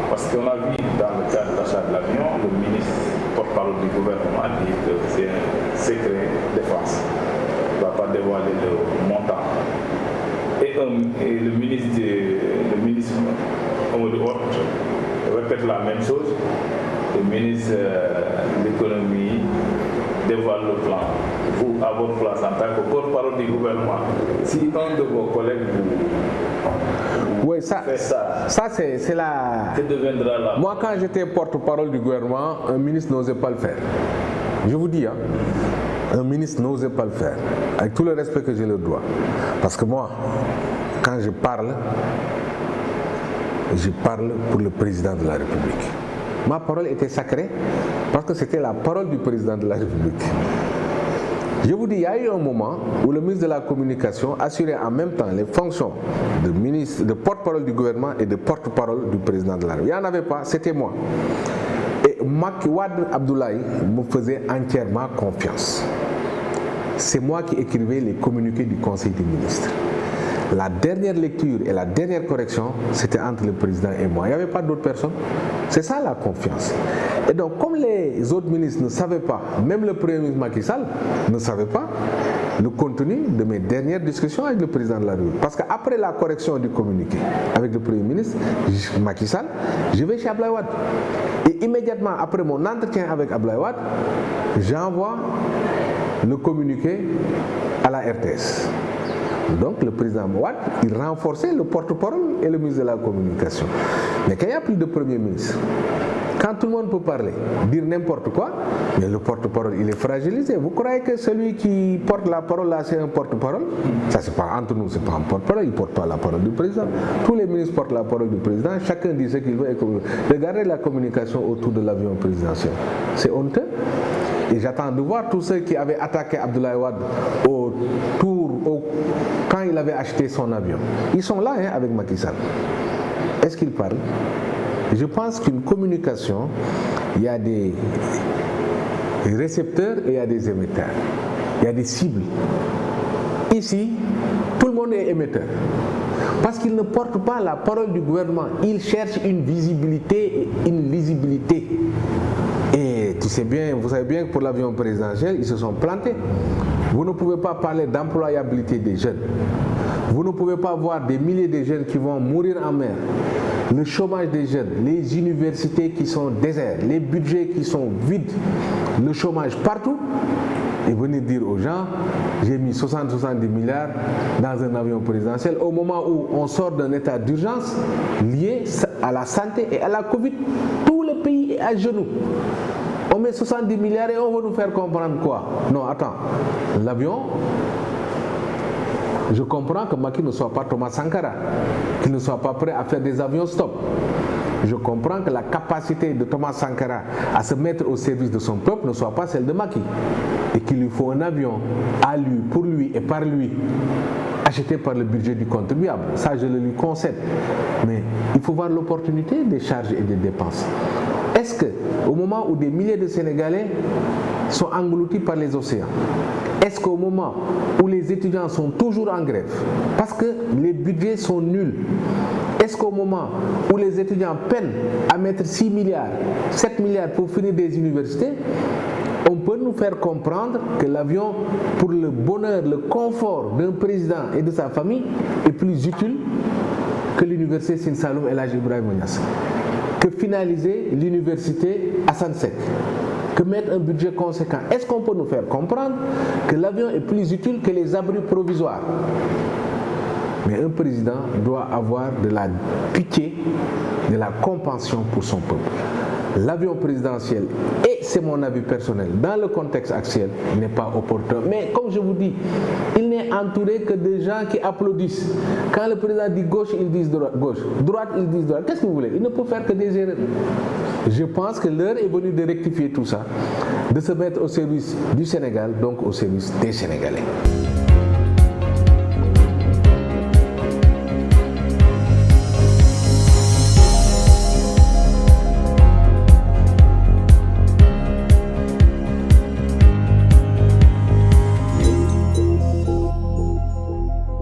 parce qu'on a vu dans le cadre de l'achat de l'avion, le ministre porte-parole du gouvernement dit que c'est un secret défense. Il ne va pas dévoiler le montant. Et le ministre Amadou Hott répète la même chose. Le ministre de l'économie dévoile le plan. Vous, à votre place, en tant que porte-parole du gouvernement, si un de vos collègues oui, ça c'est la... Que deviendra la... Moi, quand j'étais porte-parole du gouvernement, un ministre n'osait pas le faire. Je vous dis, un ministre n'osait pas le faire, avec tout le respect que je leur dois. Parce que moi, quand je parle pour le président de la République. Ma parole était sacrée parce que c'était la parole du président de la République. Je vous dis, il y a eu un moment où le ministre de la Communication assurait en même temps les fonctions de porte-parole du gouvernement et de porte-parole du président de la République. Il n'y en avait pas, c'était moi. Et Wade Abdoulaye me faisait entièrement confiance. C'est moi qui écrivais les communiqués du Conseil des ministres. La dernière lecture et la dernière correction, c'était entre le président et moi. Il n'y avait pas d'autres personnes. C'est ça la confiance. Et donc, comme les autres ministres ne savaient pas, même le premier ministre Macky Sall ne savait pas le contenu de mes dernières discussions avec le président de la République. Parce qu'après la correction du communiqué avec le premier ministre Macky Sall, je vais chez Abdoulaye Wade. Et immédiatement après mon entretien avec Abdoulaye Wade, j'envoie le communiqué à la RTS. Donc le président Wade, il renforçait le porte-parole et le ministre de la Communication. Mais quand il n'y a plus de premier ministre, quand tout le monde peut parler, dire n'importe quoi, mais le porte-parole, il est fragilisé. Vous croyez que celui qui porte la parole là, c'est un porte-parole? Ça, c'est pas entre nous, c'est pas un porte-parole, il ne porte pas la parole du président. Tous les ministres portent la parole du président, chacun dit ce qu'il veut. Regardez la communication autour de l'avion présidentiel. C'est honteux. Et j'attends de voir tous ceux qui avaient attaqué Abdoulaye Wade quand il avait acheté son avion. Ils sont là avec Macky Sall. Est-ce qu'ils parlent? Je pense qu'une communication, il y a des récepteurs et il y a des émetteurs. Il y a des cibles. Ici, tout le monde est émetteur. Parce qu'il ne porte pas la parole du gouvernement. Il cherche une visibilité et une lisibilité. Et tu sais bien, vous savez bien que pour l'avion présidentiel, ils se sont plantés. Vous ne pouvez pas parler d'employabilité des jeunes. Vous ne pouvez pas voir des milliers de jeunes qui vont mourir en mer. Le chômage des jeunes, les universités qui sont désertes, les budgets qui sont vides, le chômage partout. Et venir dire aux gens, j'ai mis 60-70 milliards dans un avion présidentiel au moment où on sort d'un état d'urgence lié à la santé et à la Covid. Tout le pays est à genoux. On met 70 milliards et on va nous faire comprendre quoi? Non, attends. L'avion, je comprends que Macky ne soit pas Thomas Sankara, qu'il ne soit pas prêt à faire des avions stop. Je comprends que la capacité de Thomas Sankara à se mettre au service de son peuple ne soit pas celle de Macky. Et qu'il lui faut un avion à lui, pour lui et par lui, acheté par le budget du contribuable. Ça, je le lui concède. Mais il faut voir l'opportunité des charges et des dépenses. Est-ce qu'au moment où des milliers de Sénégalais sont engloutis par les océans, est-ce qu'au moment où les étudiants sont toujours en grève, parce que les budgets sont nuls, est-ce qu'au moment où les étudiants peinent à mettre 6 milliards, 7 milliards pour finir des universités, on peut nous faire comprendre que l'avion, pour le bonheur, le confort d'un président et de sa famille, est plus utile que l'université Sine Saloum El Hadji Ibrahima Niass, que finaliser l'université Assane Seck, que mettre un budget conséquent? Est-ce qu'on peut nous faire comprendre que l'avion est plus utile que les abris provisoires? Mais un président doit avoir de la pitié, de la compassion pour son peuple. L'avion présidentiel, et c'est mon avis personnel, dans le contexte actuel, n'est pas opportun. Mais comme je vous dis, il n'est entouré que de gens qui applaudissent. Quand le président dit gauche, ils disent gauche. Droite, ils disent droite. Qu'est-ce que vous voulez? Il ne peut faire que des erreurs. Je pense que l'heure est venue de rectifier tout ça, de se mettre au service du Sénégal, donc au service des Sénégalais.